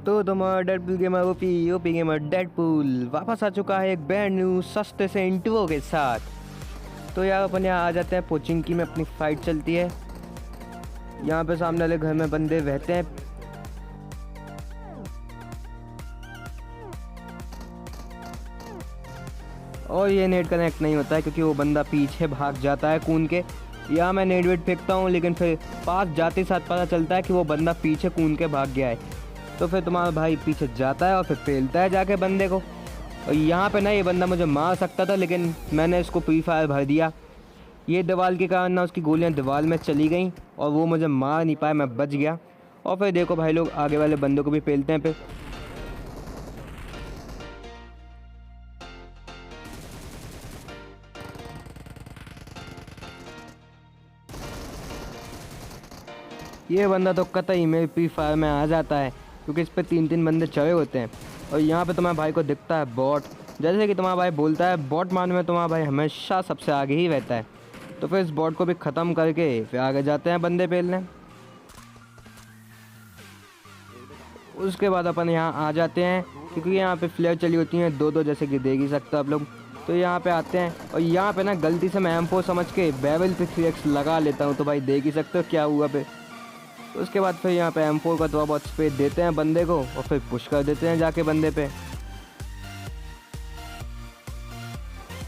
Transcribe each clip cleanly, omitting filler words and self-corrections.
तो तुम्हारा Deadpool gamer OP OP gamer Deadpool वापस आ चुका है एक ब्रांड न्यू सस्ते से इंट्रो के साथ। तो यार अपन यहाँ आ जाते हैं पोचिंकी में, अपनी फाइट चलती है। यहाँ पे सामने वाले घर में बंदे रहते हैं। और ये नेट कनेक्ट नहीं होता है क्योंकि वो बंदा पीछे भाग जाता है कूद के। या मैं नेट वेट फेंकता हूँ लेकिन फिर पास जाते साथ पता चलता है कि वो बंदा पीछे कूद के भाग गया है। तो फिर तुम्हारा भाई पीछे जाता है और फिर पेलता है जाके बंदे को। और यहाँ पे ना ये बंदा मुझे मार सकता था लेकिन मैंने इसको प्री फायर भर दिया। ये दीवार के कारण ना उसकी गोलियाँ दीवार में चली गई और वो मुझे मार नहीं पाया, मैं बच गया। और फिर देखो भाई लोग आगे वाले बंदों को भी पेलते हैं। फिर ये बंदा तो कतई मेरे प्री फायर में आ जाता है क्योंकि इस पर 3-3 बंदे चढ़े होते हैं। और यहाँ पे तुम्हारे भाई को दिखता है बॉट। जैसे कि तुम्हारा भाई बोलता है बॉट मारने में तुम्हारा भाई हमेशा सबसे आगे ही रहता है। तो फिर इस बॉट को भी ख़त्म करके फिर आगे जाते हैं बंदे पेलने। उसके बाद अपन यहाँ आ जाते हैं क्योंकि यहाँ पे फ्लेयर चली होती हैं 2-2, जैसे कि देख ही सकते हो आप लोग। तो यहाँ पे आते हैं और यहाँ पे ना गलती से मैं M4 समझ के बैरल पे 3x लगा लेता हूँ। तो भाई देख ही सकते हो क्या हुआ पे। तो उसके बाद फिर यहाँ पे M4 का थोड़ा बहुत स्पेस देते हैं बंदे को और फिर पुश कर देते हैं जाके बंदे पे।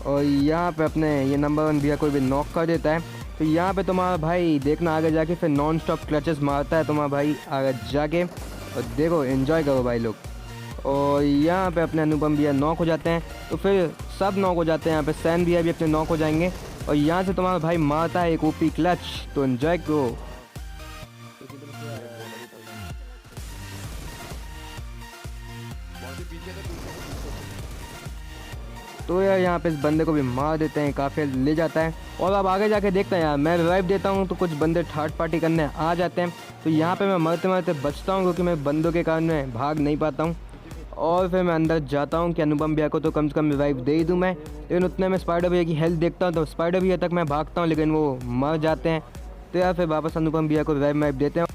और यहाँ पे अपने ये नंबर 1 भैया कोई भी नॉक कर देता है। तो यहाँ पे तुम्हारा भाई देखना आगे जाके फिर नॉन स्टॉप क्लचेस मारता है तुम्हारा भाई आगे जाके। और देखो एंजॉय करो भाई लोग। और यहाँ पे अपने अनुपम भैया नॉक हो जाते हैं। तो फिर सब नॉक हो जाते हैं। यहाँ पे सैन भैया भी अपने नॉक हो जाएंगे। और यहाँ से तुम्हारा भाई मारता है एक ओपी क्लच। तो एंजॉय करो। तो यार यहाँ पे इस बंदे को भी मार देते हैं, काफ़ी ले जाता है। और अब आगे जाके देखते हैं यार, मैं रिवाइव देता हूँ तो कुछ बंदे थर्ड पार्टी करने आ जाते हैं। तो यहाँ पे मैं मरते मरते बचता हूँ क्योंकि मैं बंदों के कारण मैं भाग नहीं पाता हूँ। और फिर मैं अंदर जाता हूँ कि अनुपम भैया को तो कम से कम रिवाइव दे ही दूँ मैं। लेकिन उतने में स्पाइडर भैया की हेल्थ देखता हूँ तो स्पाइडर भैया तक मैं भागता हूँ लेकिन वो मर जाते हैं। तो यार फिर वापस अनुपम भैया को रिवाइव देते हैं।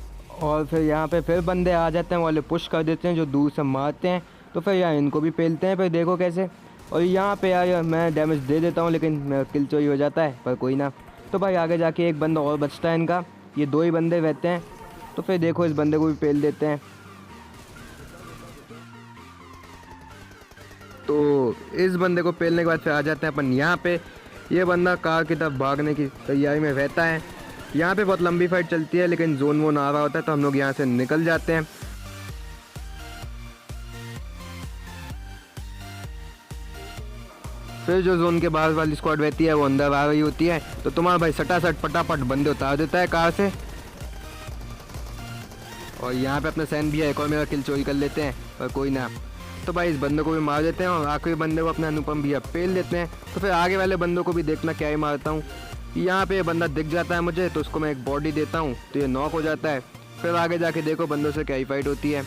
और फिर यहाँ पे फिर बंदे आ जाते हैं, वाले पुश कर देते हैं जो दूर से मारते हैं। तो फिर यार इनको भी पेलते हैं, फिर देखो कैसे। और यहाँ पे यार मैं डैमेज दे देता हूँ लेकिन मेरा किल चोरी हो जाता है, पर कोई ना। तो भाई आगे जाके एक बंदा और बचता है इनका, ये 2 ही बंदे रहते हैं। तो फिर देखो इस बंदे को भी पेल देते हैं। तो इस बंदे को पेलने के बाद फिर आ जाते हैं अपन यहाँ पे। ये बंदा कार की तरफ भागने की तैयारी में रहता है। यहाँ पे बहुत लंबी फाइट चलती है लेकिन जोन वोन आ रहा होता है तो हम लोग यहाँ से निकल जाते हैं। फिर जो जोन के बाहर वाली स्क्वाड रहती है वो अंदर आ रही होती है। तो तुम्हारा भाई सटासट फटाफट बंदे उतार देता है कार से। और यहाँ पे अपने सैन भैया एक और मेरा किल चोरी कर लेते हैं, पर कोई ना। तो भाई इस बंदे को भी मार देते हैं और आखिरी बंदे को अपने अनुपम भैया पेल देते हैं। तो फिर आगे वाले बंदों को भी देखना क्या ही मारता हूँ। यहाँ पे बंदा दिख जाता है मुझे तो उसको मैं एक बॉडी देता हूँ तो ये नॉक हो जाता है। फिर आगे जाके देखो बंदों से क्या ही फाइट होती है।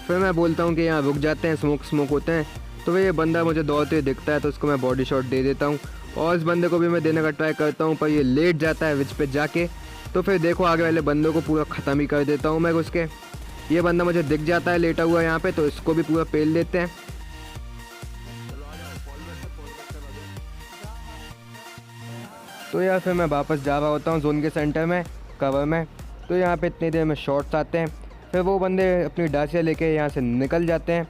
फिर मैं बोलता हूँ कि यहाँ रुक जाते हैं, स्मोक होते हैं। तो फिर ये बंदा मुझे दौड़ते हुए दिखता है तो उसको मैं बॉडी शॉट दे देता हूँ। और इस बंदे को भी मैं देने का ट्राई करता हूँ पर ये लेट जाता है विच पे जाके। तो फिर देखो आगे वाले बंदों को पूरा ख़त्म ही कर देता हूँ मैं उसके। ये बंदा मुझे दिख जाता है लेटा हुआ यहाँ पे, तो इसको भी पूरा पेल देते हैं। तो यार फिर मैं वापस जा रहा होता हूँ जोन के सेंटर में कवर में। तो यहाँ पे इतनी देर में शॉट्स आते हैं। फिर वो बंदे अपनी डासिया लेके यहाँ से निकल जाते हैं।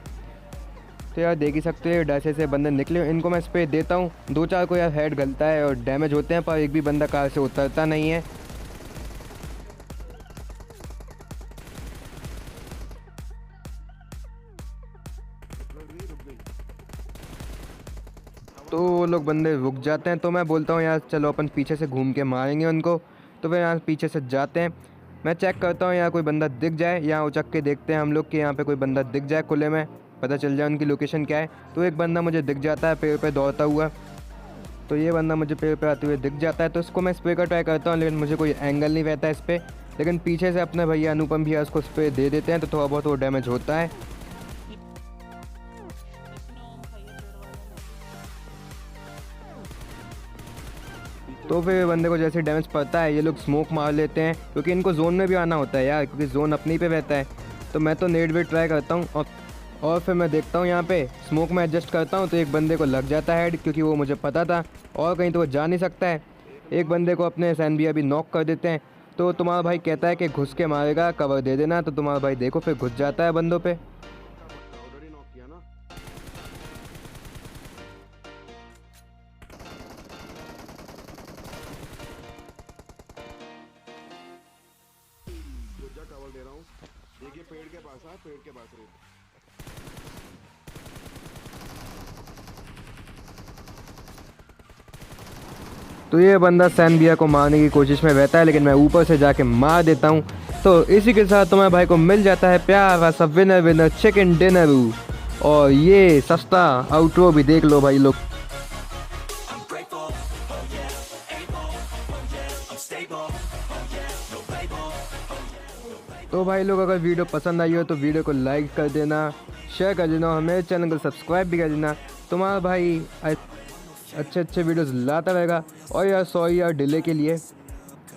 तो यार देख ही सकते हो डासिया से बंदे निकले, इनको मैं स्प्रे देता हूँ। 2-4 को यार हेड गलता है और डैमेज होते हैं पर एक भी बंदा कार से उतरता नहीं है। तो वो लोग बंदे रुक जाते हैं। तो मैं बोलता हूँ यार चलो अपन पीछे से घूम के मारेंगे उनको। तो फिर यहाँ पीछे से जाते हैं। मैं चेक करता हूँ यहाँ कोई बंदा दिख जाए, यहाँ उचक के देखते हैं हम लोग कि यहाँ पे कोई बंदा दिख जाए खुले में, पता चल जाए उनकी लोकेशन क्या है। तो एक बंदा मुझे दिख जाता है पेड़ पे दौड़ता हुआ। तो ये बंदा मुझे पेड़ पे आते हुए दिख जाता है तो इसको मैं स्प्रे का ट्राई करता हूँ लेकिन मुझे कोई एंगल नहीं रहता है इस पर। लेकिन पीछे से अपने भैया अनुपम भैया उसको स्प्रे दे देते हैं तो थोड़ा बहुत वो डैमेज होता है। तो फिर बंदे को जैसे डैमेज पड़ता है ये लोग स्मोक मार लेते हैं, क्योंकि इनको जोन में भी आना होता है यार, क्योंकि जोन अपनी पे रहता है। तो मैं तो नेट वेट ट्राई करता हूँ और फिर मैं देखता हूँ यहाँ पे स्मोक में एडजस्ट करता हूँ तो एक बंदे को लग जाता है हेड, क्योंकि वो मुझे पता था और कहीं तो वो जा नहीं सकता है। एक बंदे को अपने सैनबिया भी नॉक कर देते हैं। तो तुम्हारा भाई कहता है कि घुस के मारेगा, कवर दे देना। तो तुम्हारा भाई देखो फिर घुस जाता है बंदों पे। कवर दे रहा हूँ, देखिए पेड़ के पास है, पेड़ के पास रहे। तो ये बंदा सैनबिया को मारने की कोशिश में रहता है, लेकिन मैं ऊपर से जाके मार देता हूँ। तो इसी के साथ तुम्हारे भाई को मिल जाता है प्यारा सा विनर विनर चिकन डिनर। और ये सस्ता आउटरो भी देख लो भाई लोग। तो भाई लोग अगर वीडियो पसंद आई हो तो वीडियो को लाइक कर देना, शेयर कर देना और मेरे चैनल को सब्सक्राइब भी कर देना। तुम्हारा भाई अच्छे अच्छे वीडियोस लाता रहेगा। और यार सॉरी यार डिले के लिए।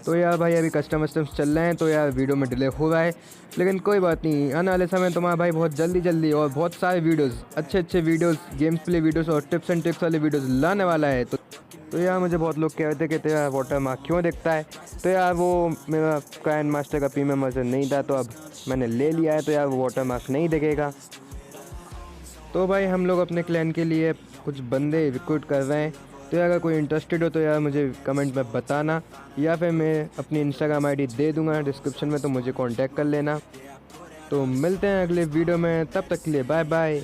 तो यार भाई अभी कस्टमर्स चल रहे हैं तो यार वीडियो में डिले हो रहा है, लेकिन कोई बात नहीं, आने वाले समय तुम्हारा भाई बहुत जल्दी और बहुत सारे वीडियोस, अच्छे वीडियोस, गेम्स प्ले वीडियोस और टिप्स एंड ट्रिक्स वाले वीडियोस लाने वाला है। तो यार मुझे बहुत लोग कह रहे थे कि तेरा वाटर मार्क क्यों दिखता है। तो यार वो मेरा ग्रैंड मास्टर का प्रीमियम वर्जन नहीं था, तो अब मैंने ले लिया है, तो यार वो वाटर मार्क नहीं दिखेगा। तो भाई हम लोग अपने क्लैन के लिए कुछ बंदे रिक्रूट कर रहे हैं। तो यार अगर कोई इंटरेस्टेड हो तो यार मुझे कमेंट में बताना, या फिर मैं अपनी इंस्टाग्राम आईडी दे दूंगा डिस्क्रिप्शन में, तो मुझे कांटेक्ट कर लेना। तो मिलते हैं अगले वीडियो में, तब तक के लिए बाय बाय।